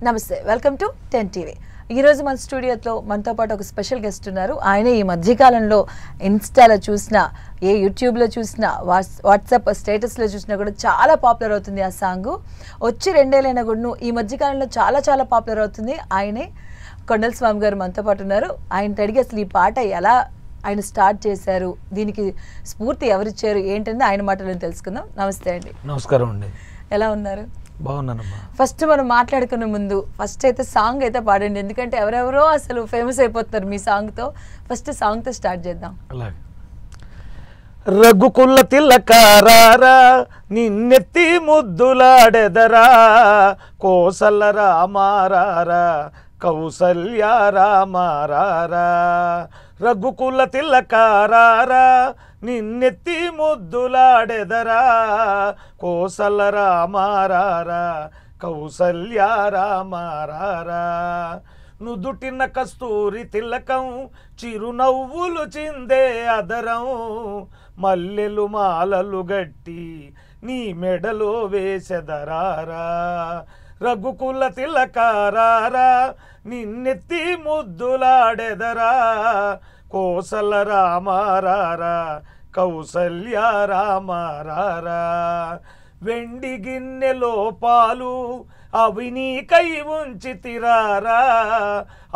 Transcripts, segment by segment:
నమస్తే, welcome to 10 TV. ఈరోజు మన స్టూడియోలో మనతో పాటు ఒక స్పెషల్ గెస్ట్ ఉన్నారు. ఆయన ఈ మధ్యకాలంలో ఇన్స్టాలో చూసినా, ఏ యూట్యూబ్లో చూసినా, వాట్సాప్ స్టేటస్లో చూసినా కూడా చాలా పాపులర్ అవుతుంది ఆ సాంగ్. వచ్చి 2 ఏళ్ళైనా కూడా ఈ మధ్యకాలంలో చాలా చాలా పాపులర్ అవుతుంది. ఆయనే కొండల స్వామి గారు మనతో పాటు ఉన్నారు. ఆయన అడిగి అసలు ఈ పాట ఎలా ఆయన స్టార్ట్ చేశారు, దీనికి స్ఫూర్తి ఎవరిచ్చారు ఏంటంటే ఆయన మాటలను తెలుసుకుందాం. నమస్తే అండి. నమస్కారం అండి. ఎలా ఉన్నారు? బాగున్నానమ్మా. ఫస్ట్ మనం మాట్లాడుకునే ముందు ఫస్ట్ అయితే సాంగ్ అయితే పాడండి, ఎందుకంటే ఎవరెవరో అసలు ఫేమస్ అయిపోతారు మీ సాంగ్తో. ఫస్ట్ సాంగ్తో స్టార్ట్ చేద్దాం. అలాగే. రఘుకుల తిలకారారా నిన్నెత్తి ముద్దులాడెదరా, కోసల రామారారా కౌసల్య రామారారా. రఘుకుల తిలకారారా నిన్నెత్తి ముద్దులాడెదరా, కోసల రామారారా కౌసల్య రామారారా. నుదుటిన కస్తూరి తిలకం, చిరునవ్వులు చిందే అదరం, మల్లెలు మాలలు గట్టి నీ మెడలో వేసెదరారా. రఘుకుల తిలకారారా నిన్నెత్తి ముద్దులాడెదరా, కోసల రామారారా కౌసల్య రామారారా. వెండి గిన్నెలో పాలు అవి నీకై ఉంచితిరారా,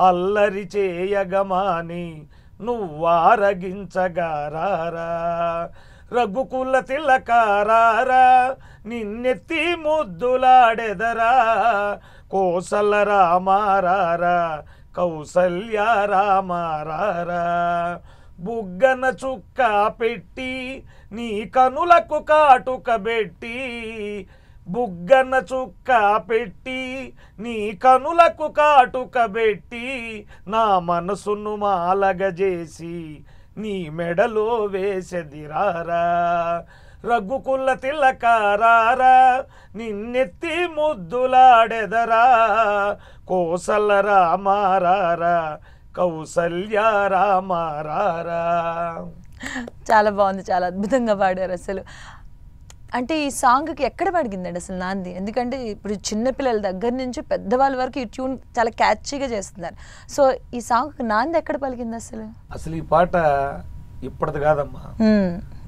అల్లరి చేయగమాని నువ్వారగించగారారా. రఘుకుల తిలకారారా నిన్నెత్తి ముద్దులాడెదరా, కోసల రామారారా కౌసల్య రామారారా. బుగ్గన చుక్క పెట్టి నీ కనులకు కాటుక పెట్టి, బుగ్గన చుక్క పెట్టి నీ కనులకు కాటుక పెట్టి, నా మనసును మాలగజేసి నీ మెడలో వేసెదిరారా. రఘుకుల తిలకారారా నిన్నెత్తి ముద్దులాడెదరా, కోసల రామారారా కౌసల్య రామారారా. చాలా బాగుంది, చాలా అద్భుతంగా పాడారు అసలు. అంటే ఈ సాంగ్కి ఎక్కడ పడిగిందండి అసలు నాంది? ఎందుకంటే ఇప్పుడు చిన్నపిల్లల దగ్గర నుంచి పెద్దవాళ్ళ వరకు ఈ ట్యూన్ చాలా క్యాచీగా చేస్తున్నారు. సో ఈ సాంగ్కి నాంది ఎక్కడ పలికింది అసలు? అసలు ఈ పాట ఇప్పటిది కాదమ్మా,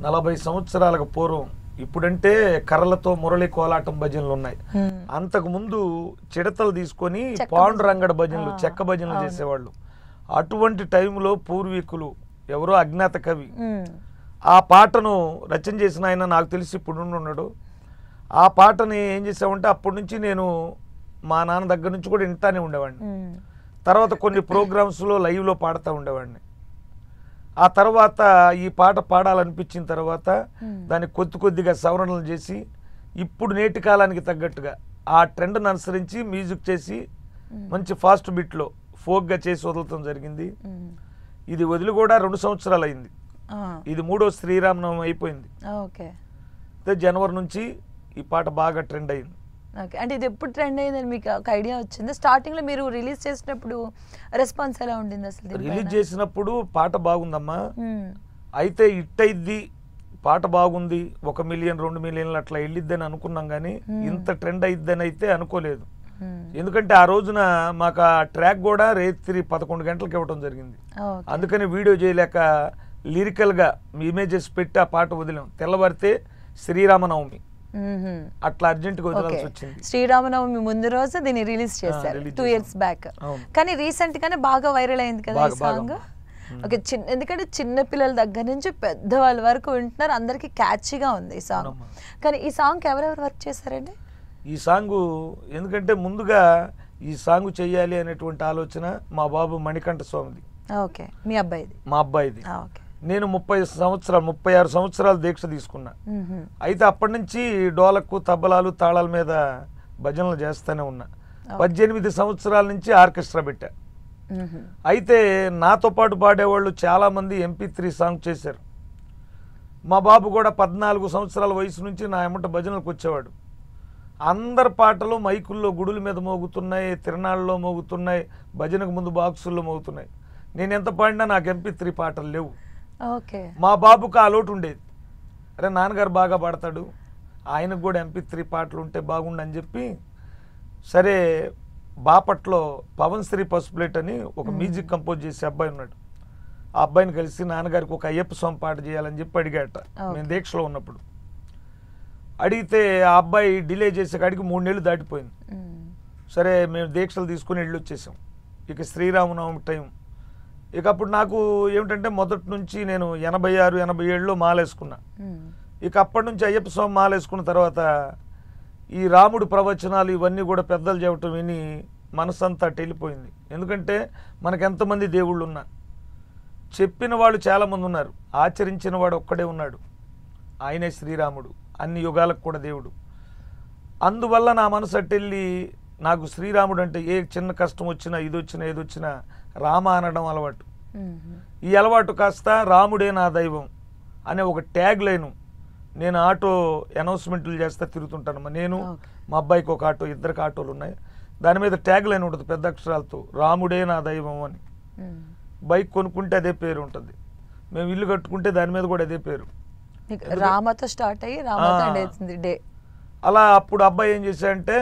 40 సంవత్సరాలకు పూర్వం. ఇప్పుడంటే కర్రలతో మురళి కోలాటం భజనలు ఉన్నాయి. అంతకు ముందు చిడతలు తీసుకొని పాండురంగడ భజనలు, చెక్క భజనలు చేసేవాళ్ళు. అటువంటి టైంలో పూర్వీకులు ఎవరో అజ్ఞాత కవి ఆ పాటను రచన చేసిన ఆయన, నాకు తెలిసి ఇప్పుడు ఉన్నాడు. ఆ పాటని ఏం చేసామంటే అప్పటి నుంచి నేను మా నాన్న దగ్గర నుంచి కూడా వింటానే ఉండేవాడిని. తర్వాత కొన్ని ప్రోగ్రామ్స్లో లైవ్లో పాడుతూ ఉండేవాడిని. ఆ తర్వాత ఈ పాట పాడాలనిపించిన తర్వాత దాన్ని కొద్దిగా సవరణలు చేసి ఇప్పుడు నేటి కాలానికి తగ్గట్టుగా ఆ ట్రెండ్ని అనుసరించి మ్యూజిక్ చేసి మంచి ఫాస్ట్ బిట్లో ఫోక్గా చేసి వదలటం జరిగింది. ఇది వదిలి కూడా 2 సంవత్సరాలు అయింది. ఇది 3వ శ్రీరామనవమి అయిపోయింది. జనవరి నుంచి ఈ పాట బాగా ట్రెండ్ అయింది. అంటే ఇది ఎప్పుడు ట్రెండ్ అయిందని మీకు ఒక ఐడియా వచ్చింది? స్టార్టింగ్లో మీరు రిలీజ్ చేసినప్పుడు రెస్పాన్స్ ఎలా ఉండింది అసలు? రిలీజ్ చేసినప్పుడు పాట బాగుందమ్మా, అయితే హిట్ అయింది, పాట బాగుంది, 1 మిలియన్ 2 మిలియన్లు అట్లా వెళ్ళిద్దని అనుకున్నాం, కానీ ఇంత ట్రెండ్ అయిద్దని అయితే అనుకోలేదు. ఎందుకంటే ఆ రోజున మాకు ఆ ట్రాక్ కూడా రాత్రి 11 గంటలకు ఇవ్వడం జరిగింది. అందుకని వీడియో చేయలేక లిరికల్గా ఇమేజెస్ పెట్టి ఆ పాట వదిలాం. తెల్లవారితే శ్రీరామనవమి, అట్లా అర్జెంట్గా వదలాల్సి వచ్చింది. శ్రీరామనవమి ముందు రోజు దీన్ని రిలీజ్ చేశారు 2 ఇయర్స్ బ్యాక్. కానీ రీసెంట్ గానే బాగా వైరల్ అయింది కదా ఈ సాంగ్. ఓకే, ఎందుకంటే చిన్న పిల్లల దగ్గర నుంచి పెద్దవాళ్ళ వరకు వింటున్నారు, అందరికి క్యాచీగా ఉంది ఈ సాంగ్. కానీ ఈ సాంగ్ ఎవరెవరు వర్క్ చేశారండి? ఈ సాంగ్ ఎందుకంటే ముందుగా ఈ సాంగ్ చెయ్యాలి అనేటువంటి ఆలోచన మా బాబు మణికంఠ స్వామిది. ఓకే, మీ అబ్బాయిది? మా అబ్బాయిది. నేను 36 సంవత్సరాలు దీక్ష తీసుకున్నా. అయితే అప్పటి నుంచి డోలకు, తబలాలు, తాళాల మీద భజనలు చేస్తూనే ఉన్నా. 18 సంవత్సరాల నుంచి ఆర్కెస్ట్రా పెట్టా. అయితే నాతో పాటు పాడేవాళ్ళు చాలామంది MP3 సాంగ్ చేశారు. మా బాబు కూడా 14 సంవత్సరాల వయసు నుంచి నా ఎమ్మట భజనలకు వచ్చేవాడు. అందరి పాటలు మైకుల్లో గుడుల మీద మోగుతున్నాయి, తిరణాల్లో మోగుతున్నాయి, భజనకు ముందు బాక్సుల్లో మోగుతున్నాయి. నేను ఎంత పాడినా నాకు MP3 పాటలు లేవు. మా బాబుకు ఆ లోటు ఉండేది. అరే నాన్నగారు బాగా పాడతాడు, ఆయనకు కూడా MP3 పాటలు ఉంటే బాగుండని చెప్పి సరే బాపట్లో పవన్ శ్రీ పసుపులేట్ అని ఒక మ్యూజిక్ కంపోజ్ చేసే అబ్బాయి ఉన్నాడు. ఆ అబ్బాయిని కలిసి నాన్నగారికి ఒక అయ్యప్ప స్వామి పాట చేయాలని చెప్పి అడిగాట. మేము దీక్షలో ఉన్నప్పుడు అడిగితే ఆ అబ్బాయి డిలే చేసే కాడికి 3 నెలలు దాటిపోయింది. సరే మేము దీక్షలు తీసుకుని వెళ్ళి వచ్చేసాం. ఇక శ్రీరామనవమి టైం. ఇక అప్పుడు నాకు ఏమిటంటే మొదటి నుంచి నేను 86, 87లో మాలేసుకున్నా. ఇక అప్పటి నుంచి అయ్యప్ప స్వామి మాలేసుకున్న తర్వాత ఈ రాముడు ప్రవచనాలు ఇవన్నీ కూడా పెద్దలు చెప్పటం విని మనసంతా వెళ్ళిపోయింది. ఎందుకంటే మనకు ఎంతమంది దేవుళ్ళు ఉన్నా చెప్పిన వాళ్ళు చాలామంది ఉన్నారు, ఆచరించిన వాడు ఒక్కడే ఉన్నాడు, ఆయనే శ్రీరాముడు, అన్ని యుగాలకు కూడా దేవుడు. అందువల్ల నా మనసు అట్టెళ్ళి నాకు శ్రీరాముడు అంటే ఏ చిన్న కష్టం వచ్చినా ఇది వచ్చినా ఏది వచ్చినా రామ అనడం అలవాటు. ఈ అలవాటు కాస్త రాముడే నా దైవం అనే ఒక ట్యాగ్ లైను నేను ఆటో అనౌన్స్మెంట్లు చేస్తా తిరుగుతుంటాను. నేను మా అబ్బాయికి ఒక ఆటో, ఇద్దరికి ఆటోలు ఉన్నాయి. దాని మీద ట్యాగ్ లైన్ ఉంటుంది పెద్ద అక్షరాలతో, రాముడే నా దైవం అని. బైక్ కొనుక్కుంటే అదే పేరు ఉంటుంది, మేము ఇల్లు కట్టుకుంటే దాని మీద కూడా అదే పేరు, రామతో స్టార్ట్ అయ్యి రామతో ఎండ్ అవుతుంది డే. అలా అప్పుడు అబ్బాయి ఏం చేశాడంటే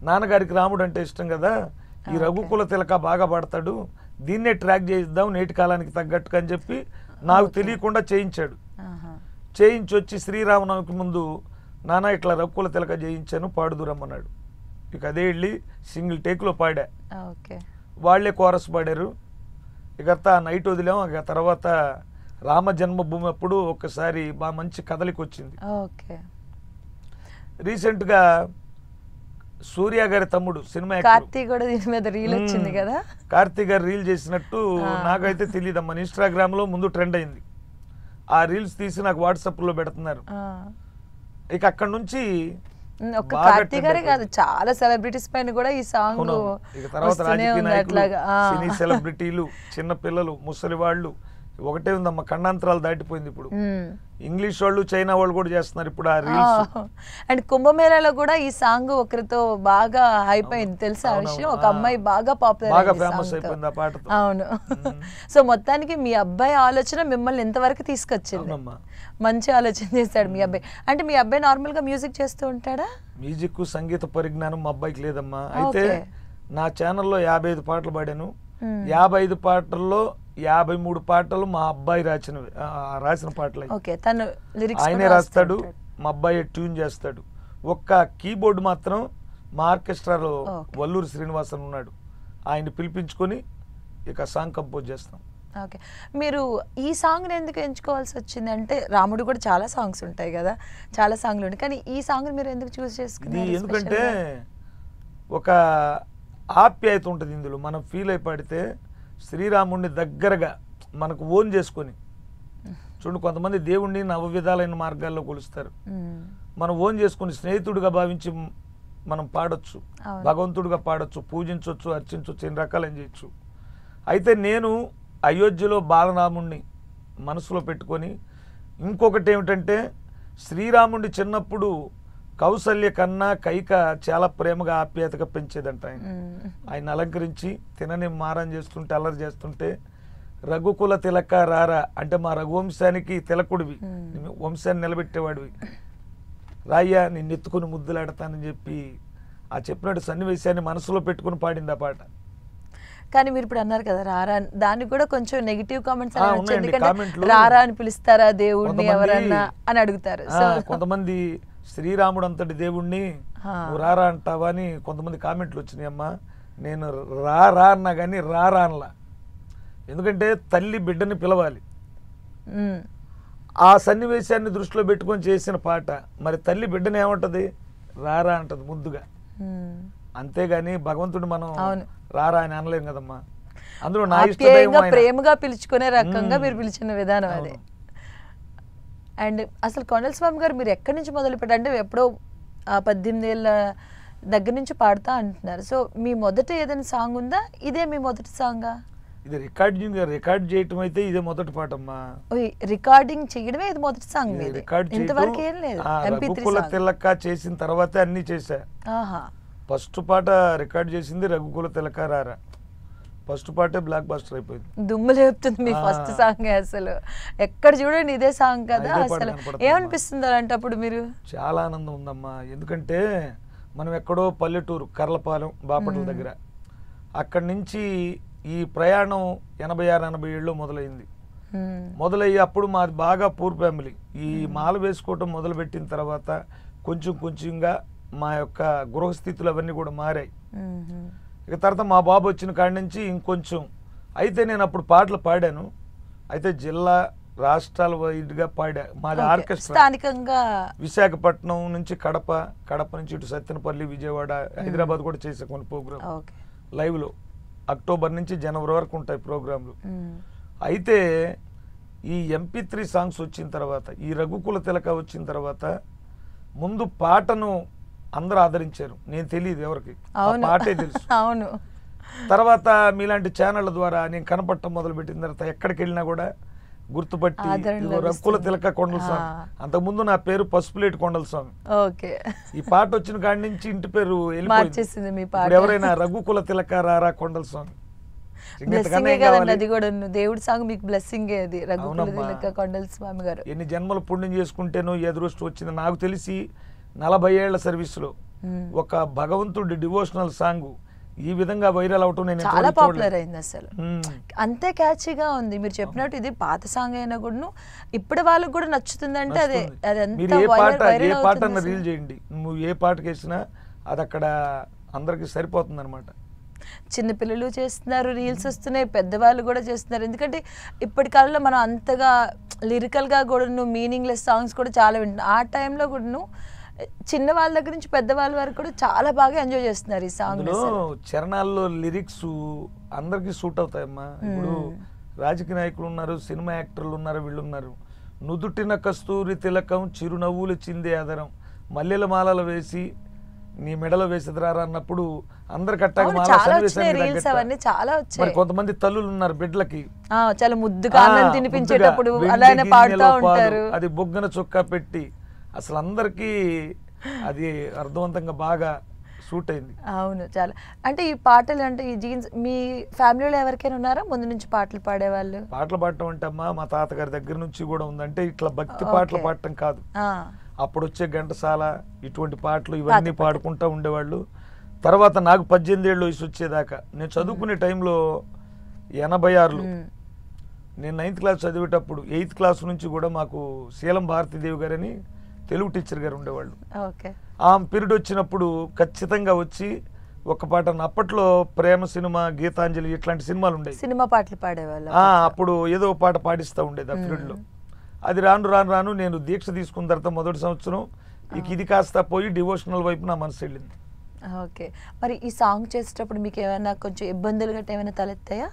నాన్నగారికి రాముడు అంటే ఇష్టం కదా, ఈ రఘుకుల తిలక బాగా పాడతాడు, దీన్నే ట్రాక్ చేయిద్దాం నేటి కాలానికి తగ్గట్టుగా అని చెప్పి నాకు తెలియకుండా చేయించాడు. చేయించి వచ్చి శ్రీరామనవమికి ముందు నాన్న ఇట్లా రఘుకుల తిలక చేయించాను పాడుదురమ్మన్నాడు. ఇక అదే వెళ్ళి సింగిల్ టేక్లో పాడా, వాళ్లే కోరస్ పాడారు. ఇక నైట్ వదిలాం. ఇక తర్వాత రామ జన్మభూమి అప్పుడు ఒకసారి బాగా మంచి కదలికి వచ్చింది. రీసెంట్గా సూర్య గారి తమ్ముడు సినిమా కార్తీ కూడా దీని మీద రీల్ వచ్చింది కదా, కార్తీ గారు రీల్ చేసినట్టు నాకైతే తెలియదమ్మా. ఇన్స్టాగ్రామ్ లో ముందు ట్రెండ్ అయింది. ఆ రీల్స్ తీసి నాకు వాట్సాప్ లో పెడుతున్నారు. ఇక అక్కడ నుంచి ఒక కార్తీ గారే కాదు చాలా సెలబ్రిటీస్ పైన కూడా ఈ సాంగ్ తర్వాత రాజకీయ నాయకులు, సినీ సెలబ్రిటీలు, చిన్న పిల్లలు, ముసలి వాళ్ళు ఒకటే ఉందమ్మా. ఖండాంతరాలు దాటిపోయింది. ఇప్పుడు ఇంగ్లీష్ వాళ్ళు, చైనా వాళ్ళు కూడా చేస్తున్నారు ఇప్పుడు ఆ రీల్స్. అండ్ కుంభమేళాలో కూడా ఈ సాంగ్ ఒకరితో బాగా హైప్ అయింది తెలుసా ఆ విషయం? ఒక అమ్మాయి బాగా పాపులర్, బాగా ఫేమస్ అయిపోయింది ఆ పాటతో. అవును. సో మొత్తానికి మీ అబ్బాయి ఆలోచన మిమ్మల్ని ఎంతవరకు తీసుకొచ్చింది? మంచి ఆలోచన చేశాడు మీ అబ్బాయి. అంటే మీ అబ్బాయి నార్మల్ గా మ్యూజిక్ చేస్తూ ఉంటాడా? మ్యూజిక్, సంగీత పరిజ్ఞానం మా అబ్బాయికి లేదమ్మా. అయితే నా ఛానల్లో 55 పాటలు పాడాను. 55 పాటల్లో 53 పాటలు మా అబ్బాయి రాసిన పాటలు. ఆయనే రాస్తాడు, మా అబ్బాయి ట్యూన్ చేస్తాడు. ఒక్క కీబోర్డ్ మాత్రం మా ఆర్కెస్ట్రాలో వల్లూరు శ్రీనివాసన్ ఉన్నాడు, ఆయన పిలిపించుకొని ఇక సాంగ్ కంపోజ్ చేస్తాం. ఓకే, మీరు ఈ సాంగ్ని ఎందుకు ఎంచుకోవాల్సి వచ్చింది? అంటే రాముడు కూడా చాలా సాంగ్స్ ఉంటాయి కదా, చాలా సాంగ్లు ఉంటాయి, కానీ ఈ సాంగ్ మీరు ఎందుకు చూస్ చేసుకున్నారు? ఎందుకంటే ఒక ఆప్యాయత ఉంటుంది ఇందులో. మనం ఫీల్ అయి పాడితే శ్రీరాముడిని దగ్గరగా మనకు ఓన్ చేసుకొని చూడు. కొంతమంది దేవుణ్ణి నవ విధాలైన మార్గాల్లో కొలుస్తారు. మనం ఓన్ చేసుకుని స్నేహితుడిగా భావించి మనం పాడొచ్చు, భగవంతుడిగా పాడొచ్చు, పూజించవచ్చు, అర్చించవచ్చు, ఎన్ని రకాలు చేయొచ్చు. అయితే నేను అయోధ్యలో బాలరాముణ్ణి మనసులో పెట్టుకొని, ఇంకొకటి ఏమిటంటే శ్రీరాముడి చిన్నప్పుడు కౌసల్య కన్నా కైక చాలా ప్రేమగా ఆప్యాయతగా పెంచేదంట. ఆయన అలంకరించి తినని మారం చేస్తుంటే, అల్లరి చేస్తుంటే, రఘుకుల తిలక రారా అంటే మా రఘువంశానికి తిలకుడివి, వంశాన్ని నిలబెట్టేవాడివి, రాయ్యా నిన్ను ఎత్తుకుని ముద్దులాడతానని చెప్పి ఆ చెప్పినట్టు సన్నివేశాన్ని మనసులో పెట్టుకుని పాడింది ఆ పాట. కానీ మీరు ఇప్పుడు అన్నారు కదా రారా, దానికి కూడా కొంచెం నెగిటివ్ కామెంట్స్ ఎందుకంటే రారా అని పిలుస్తారా దేవుడిని ఎవరన్నా అని అడుగుతారు. కొంతమంది శ్రీరాముడు అంతటి దేవుణ్ణి నువ్వు రారా అంటావా అని కొంతమంది కామెంట్లు వచ్చినాయి. అమ్మా నేను రా అన్నా కానీ రారా అనలా. ఎందుకంటే తల్లి బిడ్డని పిలవాలి. ఆ సన్నివేశాన్ని దృష్టిలో పెట్టుకొని చేసిన పాట. మరి తల్లి బిడ్డని ఏమంటది? రారా అంటది ముద్దుగా. అంతేగాని భగవంతుడు మనం రారా అని అనలేం కదమ్మా. అందులో నా ఇష్టంగా ప్రేమగా పిలుచుకునే రకంగా మీరు పిలిచిన విధానం అదే. అండ్ అసలు కొండల స్వామి గారు మీరు ఎక్కడి నుంచి మొదలు పెట్టారు? అంటే ఎప్పుడో 18 ఏళ్ళ దగ్గర నుంచి పాడుతా అంటున్నారు. సో మీ మొదట ఏదైనా సాంగ్ ఉందా? ఇదే మీ మొదటి సాంగా? ఇది రికార్డ్ చేయటం అయితే ఇదే మొదటి పాటమ్మా. రికార్డింగ్ చేయడమే ఇది మొదటి సాంగ్. ఇంతవరకు ఏం లేదు. రఘుకుల తిలక చేసిన తర్వాత అన్ని చేశా. ఫస్ట్ పాట రికార్డ్ చేసింది రఘుకుల తిలక రారా. ఫస్ట్ పాటే బ్లాక్ బస్టర్ అయిపోయింది, దుమ్ము లేపుతుంది మీ ఫస్ట్ సాంగ్. అసలు ఎక్కడ చూడండి ఇదే సాంగ్ కదా. అసలు ఏమనిపిస్తుంది అంటే అప్పుడు మీరు? చాలా ఆనందం ఉందమ్మా. ఎందుకంటే మనం ఎక్కడో పల్లెటూరు కర్లపాలెం బాపట్ల దగ్గర అక్కడి నుంచి ఈ ప్రయాణం 86-87లో మొదలైంది. మొదలయ్యి అప్పుడు మాది బాగా పూర్ ఫ్యామిలీ. ఈ మాల వేసుకోవటం మొదలుపెట్టిన తర్వాత కొంచెం కొంచెంగా మా యొక్క గృహస్థితులు అవన్నీ కూడా మారాయి. ఇక తర్వాత మా బాబు వచ్చిన కాడి నుంచి ఇంకొంచెం. అయితే నేను అప్పుడు పాటలు పాడాను. అయితే జిల్లా రాష్ట్రాల వైడ్గా పాడా. మాది ఆర్కెస్ట్రా. స్థానికంగా విశాఖపట్నం నుంచి కడప నుంచి ఇటు సత్తెనపల్లి, విజయవాడ, హైదరాబాద్ కూడా చేసే కొన్ని ప్రోగ్రామ్ లైవ్లో. అక్టోబర్ నుంచి జనవరి వరకు ఉంటాయి ప్రోగ్రాంలు. అయితే ఈ MP3 సాంగ్స్ వచ్చిన తర్వాత, ఈ రఘుకుల తిలక వచ్చిన తర్వాత ముందు పాటను అందరూ ఆదరించారు. నేను తెలియదు ఎవరికి, పాటే తెలుసు. అవును. తర్వాత మీలాంటి ఛానళ్ళ ద్వారా నేను కనపడటం మొదలుపెట్టిన తర్వాత ఎక్కడికి వెళ్ళినా కూడా గుర్తుపట్టి రఘుకుల తిలక కొండల స్వామి. అంతకుముందు నా పేరు పసుపులేటి కొండల స్వామి. ఈ పాట వచ్చిన కాడి నుంచి ఇంటి పేరు వెళ్ళిపోయింది. ఎవరైనా రఘుకుల తిలక రారా కొండల స్వామి. దేవుడి సాంగ్ మీకు బ్లెస్సింగే అది. రఘుకుల తిలక కొండల స్వామి గారు ఎన్ని జన్మలు పుణ్యం చేసుకుంటేనో ఎదురుస్తూ వచ్చింది. నాకు తెలిసి 40 ఏళ్ల సర్వీస్ లో ఒక భగవంతుడి డివోషనల్ సాంగ్ ఈ విధంగా వైరల్ అవటం నేను చాలా పాపులర్ అయింది. అసలు అంతే క్యాచీగా ఉంది. మీరు చెప్పినట్టు ఇది పాత సాంగ్ అయినా కూడా ఇప్పుడు వాళ్ళకి కూడా నచ్చుతుందంటే అదే. మీరు ఏ పాట రీల్ చేయండి, నువ్వు ఏ పాటకి వేసినా అది అక్కడ అందరికి సరిపోతుంది అనమాట. చిన్నపిల్లలు చేస్తున్నారు, రీల్స్ వస్తున్నాయి, పెద్దవాళ్ళు కూడా చేస్తున్నారు. ఎందుకంటే ఇప్పటి కాలంలో మనం అంతగా లిరికల్గా కూడాను మీనింగ్లెస్ సాంగ్స్ కూడా చాలా వింటున్నాం. ఆ టైంలో కూడాను చిన్న వాళ్ళ దగ్గర నుంచి పెద్దవాళ్ళ వరకు కూడా చాలా బాగా ఎంజాయ్ చేస్తున్నారు ఈ సాంగ్. చరణాల్లో లిరిక్స్ అందరికి సూట్ అవుతాయమ్మా. ఇప్పుడు రాజకీయ నాయకులు ఉన్నారు, సినిమా యాక్టర్లు ఉన్నారు, వీళ్ళు ఉన్నారు. నుదుటిన కస్తూరి తిలకం, చిరునవ్వులు చిందే ఆదరం, మల్లెల మాలలు వేసి నీ మెడలో వేసేదిరారా అన్నప్పుడు అందరికి అట్టాగా మరి కొంతమంది తల్లులు ఉన్నారు బిడ్డలకి చాలా ముద్దుగా తినిపించేటప్పుడు అలానే పాడుతూ ఉంటారు. అది బొగ్గన చొక్కా పెట్టి అసలు అందరికి అది అర్థవంతంగా బాగా సూట్ అయింది. అవును, చాలా. అంటే ఈ పాటలు అంటే ఈ జీన్స్ మీ ఫ్యామిలీలో ఎవరికైనా ఉన్నారా ముందు నుంచి పాటలు పాడేవాళ్ళు? పాటలు పాడటం అంటే అమ్మా మా తాతగారి దగ్గర నుంచి కూడా ఉంది. అంటే ఇట్లా భక్తి పాటలు పాడటం కాదు, అప్పుడు వచ్చే ఘంటసాల ఇటువంటి పాటలు ఇవన్నీ పాడుకుంటూ ఉండేవాళ్ళు. తర్వాత నాకు 18 ఏళ్ళు వయసు వచ్చేదాకా నేను చదువుకునే టైంలో 86లో నేను 9th క్లాస్ చదివేటప్పుడు 8th క్లాస్ నుంచి కూడా మాకు శీలం భారతీదేవి గారని తెలుగు టీచర్ గారు ఉండేవాళ్ళు. ఆ పీరియడ్ వచ్చినప్పుడు ఖచ్చితంగా వచ్చి ఒక పాట, అప్పట్లో ప్రేమ సినిమా, గీతాంజలి ఇట్లాంటి సినిమాలు ఉండేవి, సినిమా పాటలు పాడేవాళ్ళు. అప్పుడు ఏదో పాట పాడిస్తూ ఉండేది ఆ పీరియడ్ లో. అది రాను నేను దీక్ష తీసుకున్న తర్వాత మొదటి సంవత్సరం ఇది కాస్త పోయి డివోషనల్ వైపు నా మనసు వెళ్ళింది. ఓకే, మరి ఈ సాంగ్ చేసేటప్పుడు మీకు ఏమైనా కొంచెం ఇబ్బందులు గట్రా ఏమైనా తలెత్తాయా?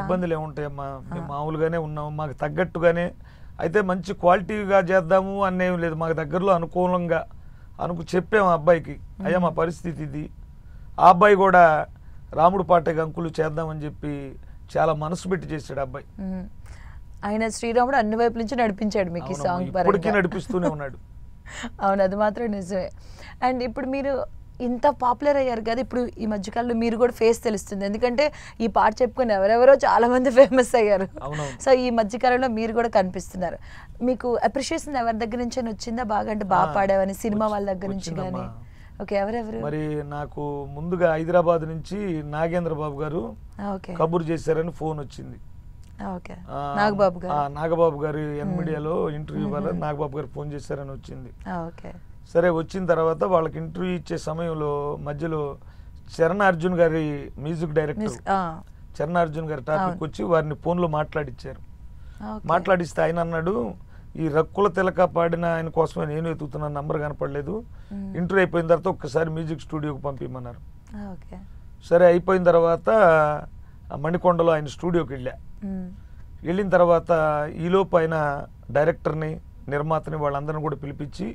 ఇబ్బందులు ఏముంటాయమ్మా, మేము మామూలుగానే ఉన్నాము, మాకు తగ్గట్టుగానే. అయితే మంచి క్వాలిటీగా చేద్దాము అనేం లేదు, మాకు దగ్గరలో అనుకూలంగా చెప్పాము అబ్బాయికి, అయ్యా మా పరిస్థితి ఇది. ఆ అబ్బాయి కూడా రాముడు పాటే గంకులు చేద్దామని చెప్పి చాలా మనసు పెట్టి చేశాడు అబ్బాయి. ఆయన శ్రీరాముడు అన్ని వైపుల నుంచి నడిపించాడు మీకు ఈ సాంగ్ ఇప్పటికీ నడిపిస్తూనే ఉన్నాడు. అవును, అది మాత్రం నిజమే. అండ్ ఇప్పుడు మీరు ఇంత పాపులర్ అయ్యారు కదా, ఇప్పుడు ఈ మధ్యకాలంలో మీరు కూడా ఫేస్ తెలుస్తుంది, ఎందుకంటే ఈ పాట చెప్పుకొని ఎవరెవరో చాలా మంది ఫేమస్ అయ్యారు. సో ఈ మధ్యకాలంలో మీరు కూడా కనిపిస్తున్నారు. మీకు అప్రిషియేషన్ ఎవరి దగ్గర నుంచి వచ్చిందా బాగా? అంటే బాగా పాడావని సినిమా వాళ్ళ దగ్గర నుంచి కానీ? ఓకే, ఎవరెవరు? మరి నాకు ముందుగా హైదరాబాద్ నుంచి నాగేంద్ర బాబు గారు కబురు చేశారని ఫోన్ వచ్చింది. నాగబాబు గారు మీడియాలో ఇంటర్వ్యూ వల్ల నాగబాబు గారు ఫోన్ చేశారని వచ్చింది. సరే, వచ్చిన తర్వాత వాళ్ళకి ఇంటర్వ్యూ ఇచ్చే సమయంలో మధ్యలో చరణ్ అర్జున్ గారి మ్యూజిక్ డైరెక్టర్ చరణ్ అర్జున్ గారి టాపిక్ వచ్చి వారిని ఫోన్లో మాట్లాడిచ్చారు. మాట్లాడిస్తే ఆయన అన్నాడు, ఈ రక్కుల తిలక పాడిన ఆయన కోసమే నేను వెతుకుతున్నా, నంబర్ కనపడలేదు, ఇంటర్వ్యూ అయిపోయిన తర్వాత ఒక్కసారి మ్యూజిక్ స్టూడియోకి పంపించమన్నారు. సరే, అయిపోయిన తర్వాత మణికొండలో ఆయన స్టూడియోకి వెళ్ళిన తర్వాత ఈలోపు ఆయన డైరెక్టర్ని, నిర్మాతని వాళ్ళందరిని కూడా పిలిపించి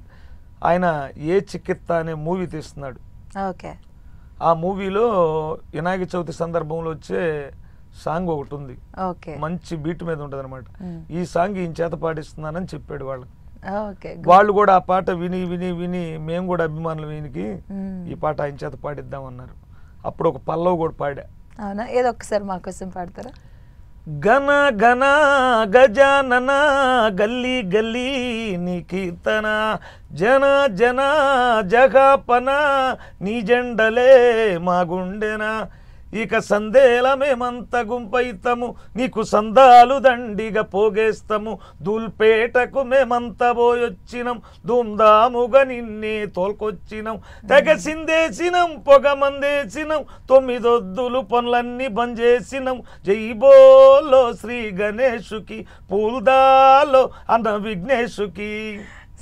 ఆయన ఏ చికిత్స అనే మూవీ తీస్తున్నాడు. ఆ మూవీలో వినాయక చవితి సందర్భంలో వచ్చే సాంగ్ ఒకటి ఉంది, మంచి బీట్ మీద ఉంటది అనమాట. ఈ సాంగ్ ఈయన చేత పాడిస్తున్నానని చెప్పాడు వాళ్ళకి. వాళ్ళు కూడా ఆ పాట విని విని విని మేము కూడా అభిమానులు వీనికి ఈ పాట ఆయన చేత పాడిద్దామన్నారు. అప్పుడు ఒక పల్లవి కూడా పాడా. ఏదో ఒకసారి మా కోసం పాడతారా? గన గన గజానన గల్లీ గల్లీ నీ కీర్తన, జన జన జగపన నీ జెండలే మా గుండెన, ఇక సందేల మేమంత గుంపైతము నీకు సందాలు దండిగా పోగేస్తాము దూల్పేటకు మేమంతా పోయొచ్చినాం ధూమ్ధాముగా నిన్నే తోల్కొచ్చినాం తెగ సిందేసినాం పొగ మందేసినాం 9 ఒద్దులు పనులన్నీ బంద్ చేసినాం జై బోలో శ్రీ గణేశుకి పూల్దాలో అన్న విఘ్నేశుకి.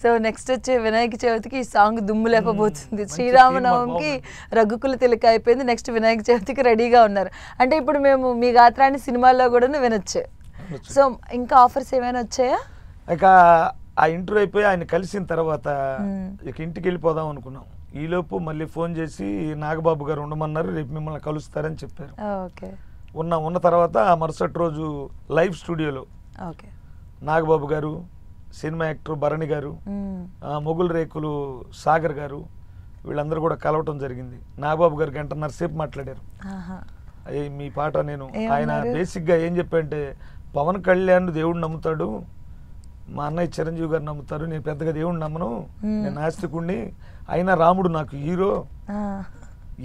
సో నెక్స్ట్ వచ్చే వినాయక చవితికి ఈ సాంగ్ దుమ్ము లేపబోతుంది. శ్రీరామనవమికి రఘుకుల తిలక అయిపోయింది, నెక్స్ట్ వినాయక చవితికి రెడీగా ఉన్నారు. అంటే ఇప్పుడు మేము మీ గాత్రాన్ని సినిమాల్లో కూడా వినొచ్చు. సో ఇంకా ఆఫర్స్ ఏమైనా వచ్చాయా? ఇక ఆ ఇంటర్వ్యూ అయిపోయి ఆయన కలిసిన తర్వాత ఇక ఇంటికి వెళ్ళిపోదాం అనుకున్నాం. ఈలోపు మళ్ళీ ఫోన్ చేసి నాగబాబు గారు ఉండమన్నారు, రేపు మిమ్మల్ని కలుస్తారని చెప్పారు. ఉన్న తర్వాత ఆ మరుసటి రోజు లైవ్ స్టూడియోలో నాగబాబు గారు, సినిమా యాక్టర్ భరణి గారు, మొగుల్ రేకులు సాగర్ గారు వీళ్ళందరూ కూడా కలవటం జరిగింది. నాగబాబు గారు 1.5 గంట సేపు మాట్లాడారు. మీ పాట నేను ఆయన బేసిక్గా ఏం చెప్పంటే పవన్ కళ్యాణ్ దేవుడిని నమ్ముతాడు, మా అన్నయ్య చిరంజీవి గారు నమ్ముతారు, నేను పెద్దగా దేవుడిని నమ్మను, నేను నాస్తికుణ్ణి, అయినా రాముడు నాకు హీరో,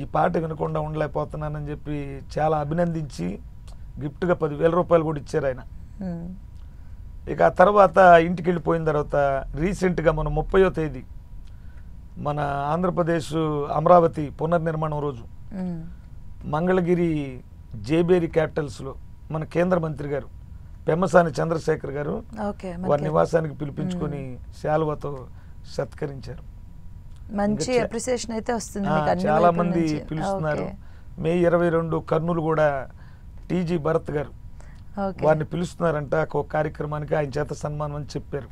ఈ పాట వినకుండా ఉండలేకపోతున్నానని చెప్పి చాలా అభినందించి గిఫ్ట్గా 10,000 రూపాయలు కూడా ఇచ్చారు ఆయన. ఇక ఆ తర్వాత ఇంటికి వెళ్ళిపోయిన తర్వాత రీసెంట్గా మన 30వ తేదీ మన ఆంధ్రప్రదేశ్ అమరావతి పునర్నిర్మాణం రోజు మంగళగిరి జేబేరి క్యాపిటల్స్లో మన కేంద్ర మంత్రి గారు పెమ్మసాని చంద్రశేఖర్ గారు వారి నివాసానికి పిలిపించుకొని శాలువతో సత్కరించారు. మంచి అప్రిసియేషన్ అయితే వస్తుంది. చాలా మంది పిలుస్తున్నారు. మే 22 కర్నూలు కూడా టీజీ భరత్ గారు వారిని పిలుస్తున్నారంట ఒక కార్యక్రమానికి, ఆయన చేత సన్మానం అని చెప్పారు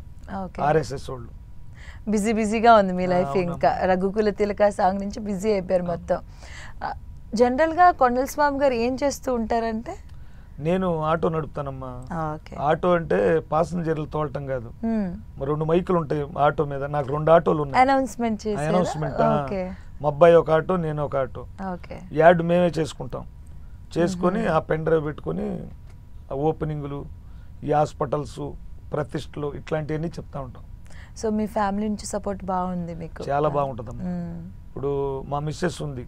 ఆర్ఎస్ఎస్ వాళ్ళు. బిజీగా ఉంది మీ లైఫ్. ఇంకా రఘుకుల తిలక సాంగ్ నుంచి బిజీ అయిపోయారు మొత్తం. జనరల్గా కొండల స్వామి గారు ఏం చేస్తూ ఉంటారంటే? నేను ఆటో నడుపుతానమ్మా. ఆటో అంటే పాసింజర్లు తోలటం కాదు, 2 మైకులు ఉంటాయి ఆటో మీద. నాకు 2 ఆటోలు ఉన్నాయి. అనౌన్స్మెంట్ మా అబ్బాయి ఒక ఆటో, నేను ఒక ఆటో. యాడ్ మేమే చేసుకొని ఆ పెన్ డ్రైవ్ పెట్టుకొని ఓపెనింగ్లు, ఈ హాస్పిటల్స్, ప్రతిష్టలు ఇట్లాంటివన్నీ చెప్తా ఉంటాం. సో మీ ఫ్యామిలీ నుంచి సపోర్ట్ బాగుంది మీకు? చాలా బాగుంటుందమ్మా. ఇప్పుడు మా మిస్సెస్ ఉంది,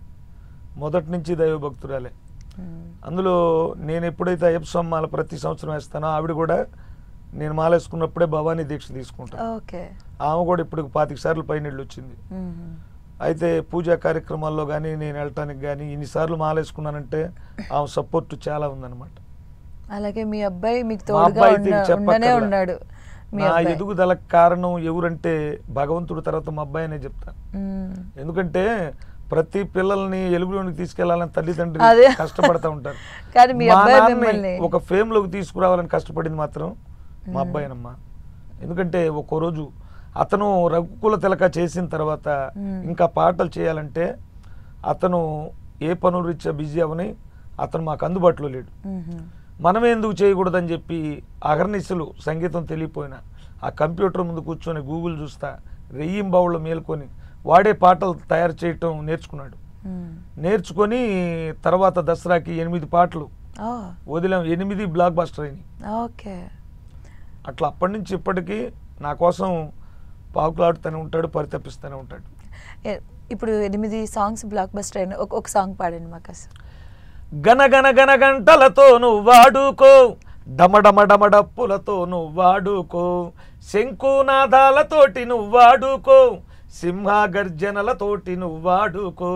మొదటి నుంచి దైవభక్తురాలే. అందులో నేను ఎప్పుడైతే అయ్యప్ప స్వామి మాల ప్రతి సంవత్సరం వేస్తానో ఆవిడ కూడా నేను మాల వేసుకున్నప్పుడే భవానీ దీక్ష తీసుకుంటాను. ఆమె కూడా ఇప్పుడు 25 సార్లు పైనళ్ళు వచ్చింది. అయితే పూజా కార్యక్రమాల్లో కానీ నేను వెళ్ళటానికి కానీ ఇన్నిసార్లు మాల వేసుకున్నానంటే ఆమె సపోర్ట్ చాలా ఉందన్నమాట. అలాగే మీ అబ్బాయి మీకు తోడుగా ఉన్నాడు. నా ఎదుగుదలకు కారణం ఎవరంటే భగవంతుడు తర్వాత మా అబ్బాయి అనే చెప్తాను. ఎందుకంటే ప్రతి పిల్లల్ని ఎలుగులోనికి తీసుకెళ్లాలని తల్లిదండ్రులు కష్టపడతా ఉంటారు. ఒక ఫేమ్ లోకి తీసుకురావాలని కష్టపడింది మాత్రం మా అబ్బాయినమ్మా. ఎందుకంటే ఒక్కో రోజు అతను రఘుకుల తిలక చేసిన తర్వాత ఇంకా పాటలు చేయాలంటే అతను ఏ పనులు రీత్యా బిజీ అవని అతను మాకు అందుబాటులో లేడు. మనమే ఎందుకు చేయకూడదని చెప్పి అహర్నిశలు సంగీతం తెలియపోయినా ఆ కంప్యూటర్ ముందు కూర్చొని గూగుల్ చూస్తా రెయ్యింబావుల్లో మేల్కొని వాడే పాటలు తయారు చేయటం నేర్చుకున్నాడు. నేర్చుకొని తర్వాత దసరాకి 8 పాటలు వదిలాం, 8 బ్లాక్ బస్టర్ అయినాయి. అట్లా అప్పటి నుంచి ఇప్పటికీ నా కోసం పాకులాడుతూనే ఉంటాడు, పరితపిస్తూనే ఉంటాడు. ఇప్పుడు 8 సాంగ్స్ బ్లాక్ బస్టర్ అయిన ఒక సాంగ్ పాడండి మాకు. అసలు గనగన గన గంటలతో నువ్వు వాడుకో, డమడమ డమడప్పులతో నువ్వు వాడుకో, శంకునాదాలతోటి నువ్వు వాడుకో, సింహ గర్జనలతోటి నువ్వు వాడుకో,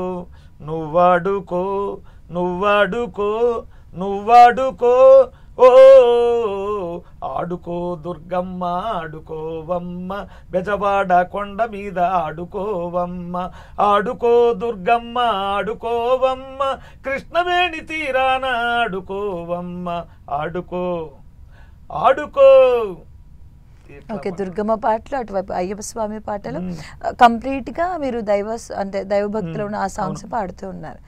నువ్వు వాడుకో, నువ్వు వాడుకో, నువ్వు వాడుకో, ఓ ఆడుకో దుర్గమ్మ ఆడుకోవమ్మ, బెజవాడ కొండ మీద ఆడుకోవమ్మ, ఆడుకో దుర్గమ్మ ఆడుకోవమ్మ, కృష్ణవేణి తీరాన ఆడుకోవమ్మ, ఆడుకో ఆడుకో. ఓకే, దుర్గమ్మ పాటలు, అటువైపు అయ్యప్ప స్వామి పాటలు, కంప్లీట్ గా మీరు దైవభక్తిలో ఉన్న ఆ సాంగ్స్ పాడుతూ ఉన్నారు.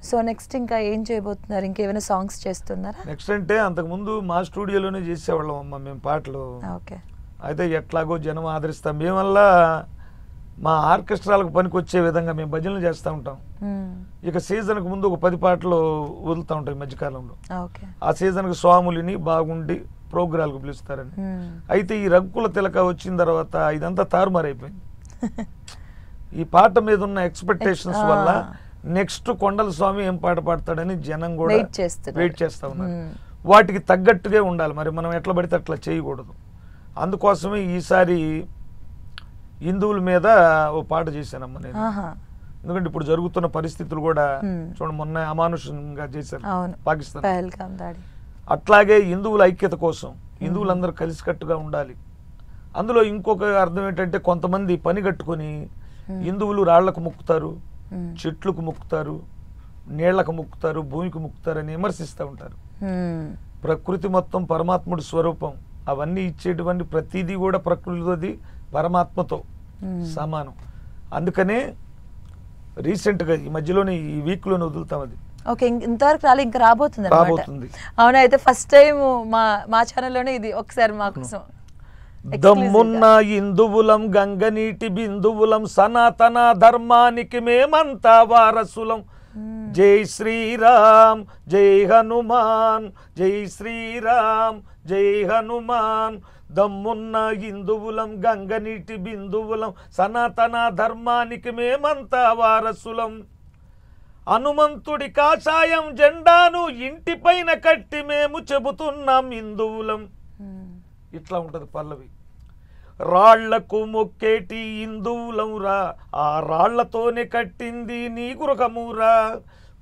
సో నెక్స్ట్ ఇంకా ఏం చేయబోతున్నారు? ఇంకేమైనా సాంగ్స్ చేస్తున్నారా? నెక్స్ట్ అంటే అంతకుముందు మా స్టూడియోలోనే చేసేవాళ్ళం అమ్మ మేము పాటలు. ఓకే, అయితే ఎట్లాగో జనం ఆదరిస్తాం, మేమల్ల మా ఆర్కెస్ట్రాలకు పనికి వచ్చే విధంగా మేము భజనలు చేస్తూ ఉంటాం. ఇక సీజన్కి ముందు ఒక 10 పాటలు వదులుతూ ఉంటాయి మధ్యకాలంలో. ఆ సీజన్కి స్వాములని బాగుండి ప్రోగ్రాలకు పిలుస్తారని. అయితే ఈ రఘుకుల తిలక వచ్చిన తర్వాత ఇదంతా తారుమారైపోయింది. ఈ పాట మీద ఉన్న ఎక్స్పెక్టేషన్స్ వల్ల నెక్స్ట్ కొండల స్వామి ఏం పాట పాడతాడని జనం కూడా వెయిట్ చేస్తా ఉన్నారు. వాటికి తగ్గట్టుగా ఉండాలి, మరి మనం ఎట్లా పడితే అట్లా చేయకూడదు. అందుకోసమే ఈసారి హిందువుల మీద ఓ పాట చేశానమ్మా నేను. ఎందుకంటే ఇప్పుడు జరుగుతున్న పరిస్థితులు కూడా చూడండి, మొన్న అమానుషంగా చేశారు పాకిస్తాన్. అట్లాగే హిందువుల ఐక్యత కోసం హిందువులందరూ కలిసికట్టుగా ఉండాలి. అందులో ఇంకొక అర్థం ఏంటంటే, కొంతమంది పని కట్టుకొని హిందువులు రాళ్లకు మొక్కుతారు, చెట్లకు మొక్కుతారు, నీళ్లకు మొక్కుతారు, భూమికి మొక్కుతారు అని విమర్శిస్తూ ఉంటారు. ప్రకృతి మొత్తం పరమాత్ముడి స్వరూపం, అవన్నీ ఇచ్చేటువంటి ప్రతిదీ కూడా ప్రకృతితోది పరమాత్మతో సమానం. అందుకనే రీసెంట్గా ఈ మధ్యలోనే ఈ వీక్లోనే వదులుతాం అది. ఓకే, ఇంతవరకు రాలే, ఇంకా రాబోతుంది. అవునా, అయితే ఫస్ట్ టైం మా ఛానల్లోనే ఇది ఒకసారి మా కోసం. దమ్మున్న హిందువులం గంగనీటి బిందువులం సనాతన ధర్మానికి మేమంతా వారసులం. జై శ్రీరామ్ జై హనుమాన్, జై శ్రీరామ్ జై హనుమాన్. దమ్మున్న హిందువులం గంగనీటి బిందువులం సనాతన ధర్మానికి మేమంతా వారసులం. హనుమంతుడి కాషాయం జెండాను ఇంటిపైన కట్టి మేము చెబుతున్నాం హిందువులం. ఇట్లా ఉంటది పల్లవి. రాళ్లకు మొక్కేటి హిందువులంరా, ఆ రాళ్లతోనే కట్టింది నీ గృహమురా.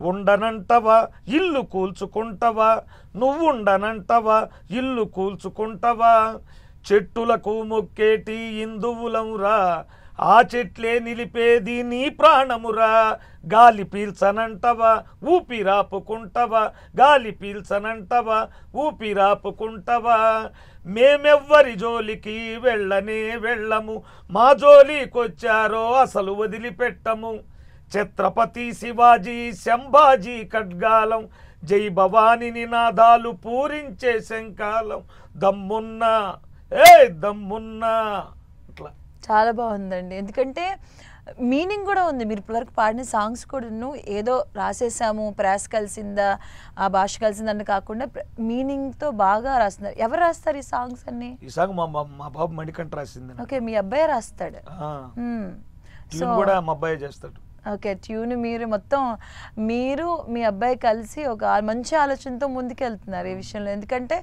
ఉండనంటవా ఇల్లు కూల్చుకుంటవా, నువ్వుండనంటవా ఇల్లు కూల్చుకుంటవా. చెట్టులకు మొక్కేటి హిందువులంరా, ఆ చెట్లే నిలిపేది నీ ప్రాణమురా. గాలి పీల్చనంటవా ఊపిరాపుకుంటవా, గాలి పీల్చనంటవా ఊపిరాపుకుంటవా. మేమెవ్వరి జోలికి వెళ్ళనే వెళ్ళము, మా జోలికొచ్చారో అసలు వదిలిపెట్టము. ఛత్రపతి శివాజీ శంభాజీ ఖడ్గాలం, జై భవాని నినాదాలు పూరించే శంకాలం. దమ్మున్నా దమ్మున్నా. అట్లా చాలా బాగుందండి, ఎందుకంటే మీనింగ్ కూడా ఉంది. మీరు ఇప్పటివరకు పాడిన సాంగ్స్ కూడా ఏదో రాసేసాము, ప్రాస్ కలిసిందా, ఆ భాష కలిసిందని కాకుండా మీనింగ్తో బాగా రాస్తున్నారు. ఎవరు రాస్తారు ఈ సాంగ్స్ అన్ని? ఈ సాంగ్ మా బాబు మణికంఠ రాసింది. ఓకే, మీ అబ్బాయి రాస్తాడు. సో కూడా మా అబ్బాయి చేస్తాడు. ఓకే, ట్యూన్ మీరు మొత్తం మీరు మీ అబ్బాయి కలిసి ఒక మంచి ఆలోచనతో ముందుకెళ్తున్నారు ఈ విషయంలో. ఎందుకంటే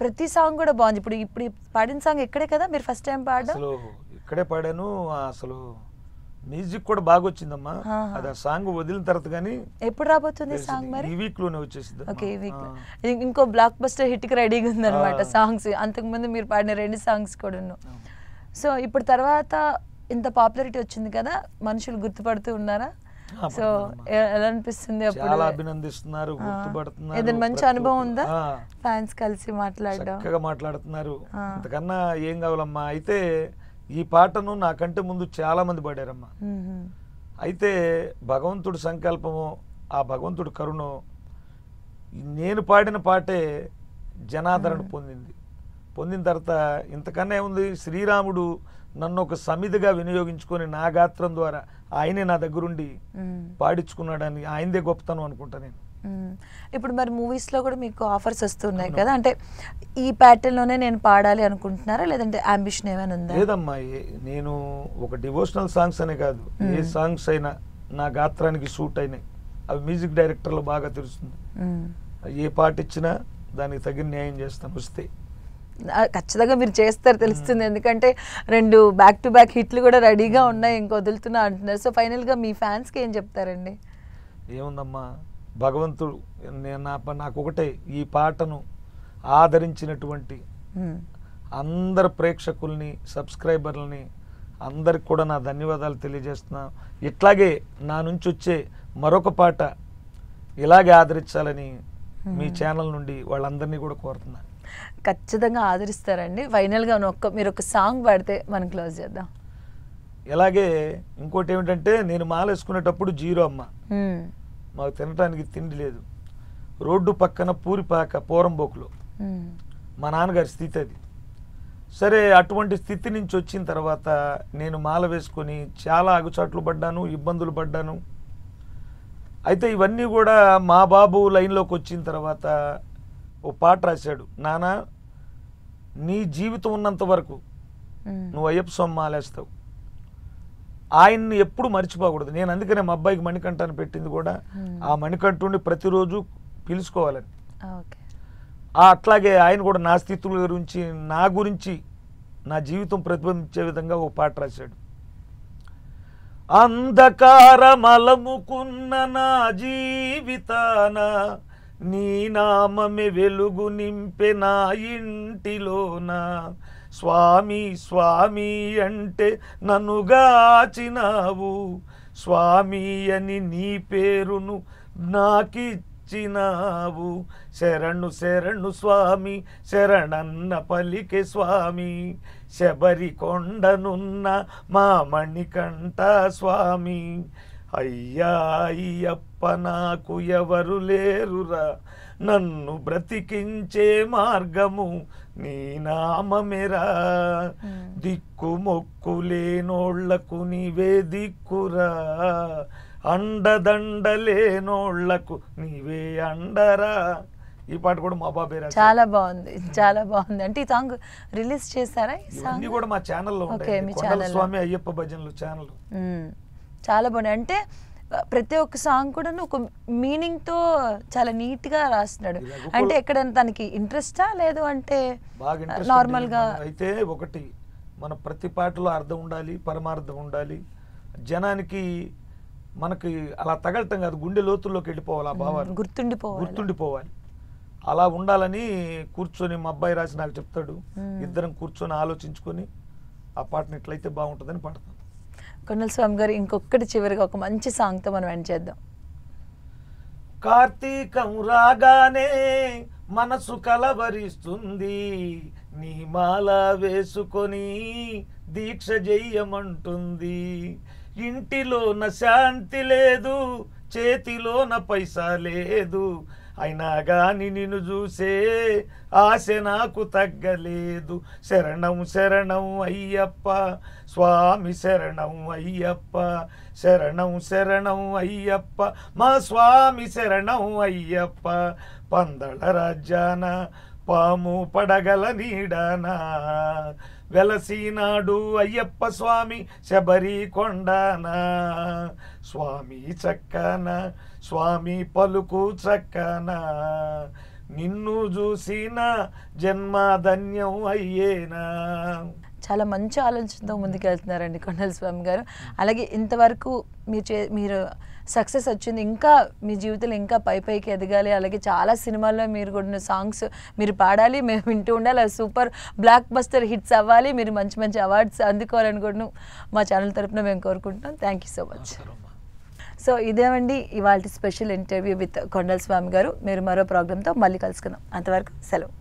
ప్రతి సాంగ్ కూడా బాగుంది. ఇప్పుడు పాడిన సాంగ్ ఇక్కడే కదా మీరు ఫస్ట్ టైం పాడడం? అసలు ఇక్కడే పాడాను. అసలు మ్యూజిక్ కూడా బాగా వచ్చిందమ్మా. అది ఆ సాంగ్ వదిలిన తర్వాత కానీ ఎప్పుడు రాబోతుంది సాంగ్? మరి ఈ వీక్ లోనే వచ్చేసింది. ఓకే, ఈ వీక్ ఇంకో బ్లాక్ బస్టర్ హిట్ కి రెడీగా ఉందన్నమాట సాంగ్స్. అంతకుముందు మీరు పాడిన 2 సాంగ్స్ కూడా. సో ఇప్పుడు తర్వాత ఇంత పాపులారిటీ వచ్చింది కదా, మనుషులు గుర్తుపడుతూ ఉన్నారా? సో ఎలా అనిపిస్తుంది? చాలా అభినందిస్తున్నారు, గుర్తుపడుతున్నారు. ఏదైనా మంచి అనుభవం ఉందా ఫ్యాన్స్ కలిసి మాట్లాడడం? చక్కగా మాట్లాడుతున్నారు. అంతకన్నా ఏం కావాలమ్మా. అయితే ఈ పాటను నాకంటే ముందు చాలా మంది పాడారమ్మా. అయితే భగవంతుడి సంకల్పము, ఆ భగవంతుడి కరుణో, నేను పాడిన పాటే జనాదరణ పొందిన తర్వాత ఇంతకన్నా ఏముంది. శ్రీరాముడు నన్ను ఒక సమిధిగా వినియోగించుకొని నా గాత్రం ద్వారా ఆయనే నా దగ్గరుండి పాడించుకున్నాడని ఆయనదే గొప్పతనం అనుకుంటా నేను. ఇప్పుడు మరి మూవీస్ లో కూడా మీకు ఆఫర్స్ వస్తున్నాయి కదా, అంటే ఈ ప్యాటర్న్ లోనే నేను పాడాలి అనుకుంటున్నారా, లేదంటే అంబిషన్ ఏమైనా ఉందా? లేదమ్మా, నేను ఒక డివోషనల్ సాంగ్స్ అనే కాదు, ఏ సాంగ్స్ అయినా నా గాత్రానికి సూట్ అయినాయి. అవి మ్యూజిక్ డైరెక్టర్లు బాగా తెలుస్తుంది. ఏ పాట ఇచ్చినా దానికి తగిన న్యాయం చేస్తాను వస్తే. ఖచ్చితంగా మీరు చేస్తారు తెలుస్తుంది, ఎందుకంటే 2 బ్యాక్ టు బ్యాక్ హిట్లు కూడా రెడీగా ఉన్నాయి, ఇంక వదులుతున్నా అంటున్నారు. సో ఫైనల్గా మీ ఫ్యాన్స్కి ఏం చెప్తారండి? ఏముందమ్మా, భగవంతుడు నాకు ఒకటే, ఈ పాటను ఆదరించినటువంటి అందరు ప్రేక్షకుల్ని, సబ్స్క్రైబర్లని అందరికి కూడా నా ధన్యవాదాలు తెలియజేస్తున్నా. ఇట్లాగే నా నుంచి వచ్చే మరొక పాట ఇలాగే ఆదరించాలని మీ ఛానల్ నుండి వాళ్ళందరినీ కూడా కోరుతున్నా. ఖచ్చితంగా ఆదరిస్తారండి. ఫైనల్గా మీరు ఒక సాంగ్ పాడితే మనం క్లోజ్ చేద్దాం. ఇలాగే ఇంకోటి ఏమిటంటే, నేను మాల వేసుకునేటప్పుడు 0 అమ్మ, మాకు తినడానికి తిండి లేదు. రోడ్డు పక్కన పూరిపాక పోరంబోకులో మా నాన్నగారి స్థితి అది. సరే, అటువంటి స్థితి నుంచి వచ్చిన తర్వాత నేను మాల వేసుకొని చాలా అగుచాట్లు పడ్డాను, ఇబ్బందులు పడ్డాను. అయితే ఇవన్నీ కూడా మా బాబు లైన్లోకి వచ్చిన తర్వాత ఓ పాట రాశాడు. నాన్న, నీ జీవితం ఉన్నంత వరకు నువ్వు అయ్యప్ప స్వామి మాలేస్తావు, ఆయన్ని ఎప్పుడు మర్చిపోకూడదు. నేను అందుకనే మా అబ్బాయికి మణికంఠ అని పెట్టింది కూడా ఆ మణికంఠుడిని ప్రతిరోజు పిలుచుకోవాలని. అట్లాగే ఆయన కూడా నా స్థితుల గురించి, నా గురించి, నా జీవితం ప్రతిబింబించే విధంగా ఒక పాట రాశాడు. అంధకారమలముకున్న నా జీవితాన నీ నామమే వెలుగు నింపె నా ఇంటిలోన, స్వామి స్వామి అంటే నన్ను గాచినావు, స్వామి అని నీ పేరును నాకిచ్చినావు, శరణు శరణు స్వామి శరణన్న పలికే స్వామి, శబరి కొండనున్న మా మణికంఠ స్వామి, అయ్యా అయ్యప్ప నాకు ఎవరు లేరురా, నన్ను బ్రతికించే మార్గము నీ నామమేరా, దిక్కు మొక్కు లేనోళ్లకు నీవే దిక్కురా, అండదండలేనోళ్లకు నీవే అండరా. ఈ పాట కూడా మా బాబే రాశారు. చాలా బాగుంది, చాలా బాగుంది. అంటే ఈ సాంగ్ రిలీజ్ చేశారా? ఈ సాంగ్ కూడా మా ఛానల్లో ఉంటాయి, కొండల స్వామి అయ్యప్ప భజనలు ఛానల్. చాలా బాగుంది. అంటే ప్రతి ఒక్క సాంగ్ కూడా ఒక మీనింగ్ తో చాలా నీట్ గా రాస్తున్నాడు. అంటే ఎక్కడ తనకి ఇంట్రెస్టా లేదు అంటే నార్మల్ గా? అయితే ఒకటి, మన ప్రతి పాటలో అర్థం ఉండాలి, పరమార్థం ఉండాలి, జనానికి మనకి అలా తగలటం కాదు, గుండె లోతుల్లోకి వెళ్ళిపోవాలి, ఆ భావాలు గుర్తుండిపోవాలి. అలా ఉండాలని కూర్చొని మా అబ్బాయి రాసి నాకు చెప్తాడు, ఇద్దరం కూర్చొని ఆలోచించుకొని ఆ పాటను ఎట్లయితే బాగుంటుందని పాడతాం. కొండల స్వామి గారు, ఇంకొకటి చివరిగా ఒక మంచి సాంగ్ తో మనం ఎండ్ చేద్దాం. కార్తీకం రాగానే మనసు కలవరిస్తుంది, నీ మాల వేసుకొని దీక్ష చెయ్యమంటుంది, ఇంటిలోన శాంతి లేదు, చేతిలోన పైసా లేదు, అయినా గాని నిన్ను చూసే ఆశ నాకు తగ్గలేదు, శరణం శరణం అయ్యప్ప స్వామి శరణం అయ్యప్ప, శరణం శరణం అయ్యప్ప మా స్వామి శరణం అయ్యప్ప, పందళ రాజ్యాన పాము పడగల నీడనా వెలసినాడు అయ్యప్ప స్వామి శబరి కొండనా, స్వామి చక్కన స్వామి పలుకు చక్కన, నిన్ను చూసిన జన్మ ధన్యం అయ్యేనా. చాలా మంచి ఆలోచనతో ముందుకు వెళ్తున్నారండి కొండల స్వామి గారు. అలాగే ఇంతవరకు మీరు సక్సెస్ వచ్చింది, ఇంకా మీ జీవితంలో ఇంకా పైకి ఎదగాలి, అలాగే చాలా సినిమాల్లో మీరు కూడా సాంగ్స్ మీరు పాడాలి, మేము వింటూ ఉండాలి, అది సూపర్ బ్లాక్ బస్టర్ హిట్స్ అవ్వాలి, మీరు మంచి మంచి అవార్డ్స్ అందుకోవాలని కూడా మా ఛానల్ తరఫున మేము కోరుకుంటున్నాం. Thank you so much. So ఇదేమండి ఇవాళ స్పెషల్ ఇంటర్వ్యూ విత్ కొండల స్వామి గారు. మీరు మరో ప్రోగ్రామ్తో మళ్ళీ కలుసుకుందాం. అంతవరకు సెలవు.